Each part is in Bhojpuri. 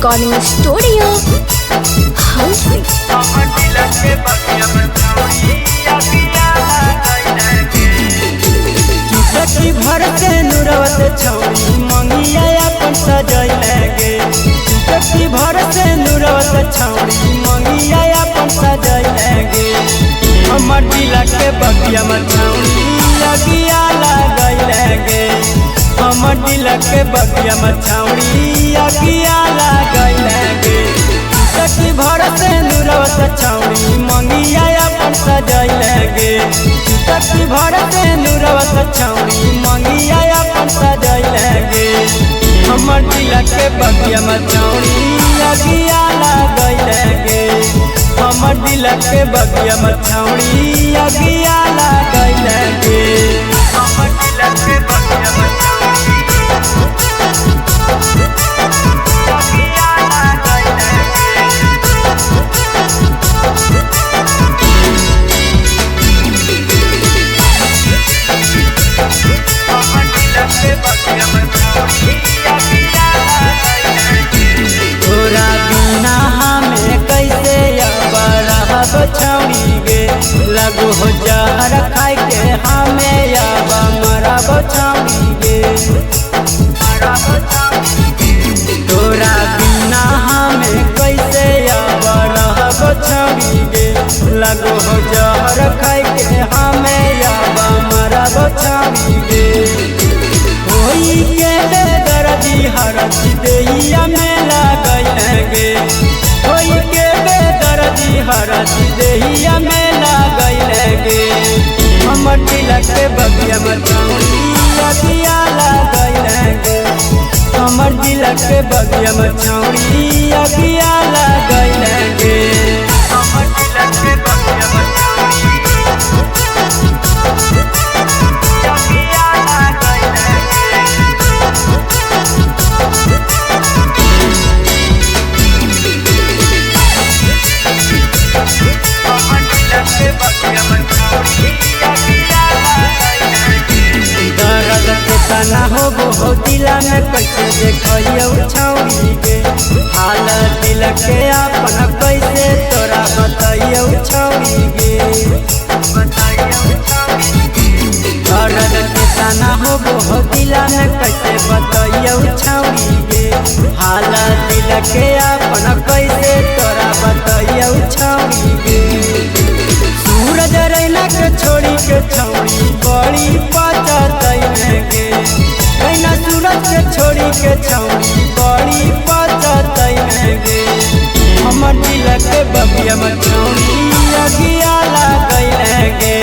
Recording Studio, Housing. चुटकी भर के नुरवत छौरी मंगिया अपन सजैले गे। चुटकी भर से नुरवत छौरी मंगिया अपन सजैले गे। हमर दिल के बगिया में छौरी अगिया लगैले गे। हमर दिल के बगिया में छौरी अगिया लगैले गे। चुटकी भर से नुरवत छौरी मंगिया अपन सजैले गे। चुटकी भर से नुरवत छौरी मंगिया अपन सजैले गे। हमर दिल के बगिया में छौरी अगिया लगैले गे। हमर दिल के बगिया में छौरी अगिया लगैले गे। हमर दिल के बगिया में छौरी अगिया लगैले तोरा बिना हमें कैसे अब रहब छौरी गे। लगो हो जहर खाए के हमें अब मरब छौरी गे। तोरा बिना हमें कैसे अब रहब छौरी गे। लगो हो जहर खाए के हमें अब मरब छौरी गे। होई के बेदर्दी हरदी देहिया में लगैले गे। होई के बेदर्दी हरदी देहिया में लगैले गे। हमर दिल के बगिया में छौरी अगिया लगैले गे। हमर दिल के बगिया में छौरी अगिया लगैले गे। हमर दिल के बगिया में छौरी अगिया लगैले गे। दर्द के तना हो दिला में कैसे देखियो छौरी गे। हाल दिल के अपन कैसे तोरा बताइयो छौरी गे। दर्द के तना हो दिला में कैसे बताइयो छौरी गे। हाल दिल के अपन कैसे तोरा बताइयो छौरी गे। सूरज रैना के छोड़ी के छौरी बड़ी पचतैले गे। रैना सूरज के छोड़ी के छौरी बड़ी पचतैले गे। हमर दिल के बगिया में छौरी अगिया लगैले गे।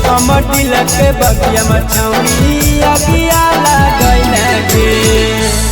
हमर दिल के बगिया में छौरी अगिया लगैले गे।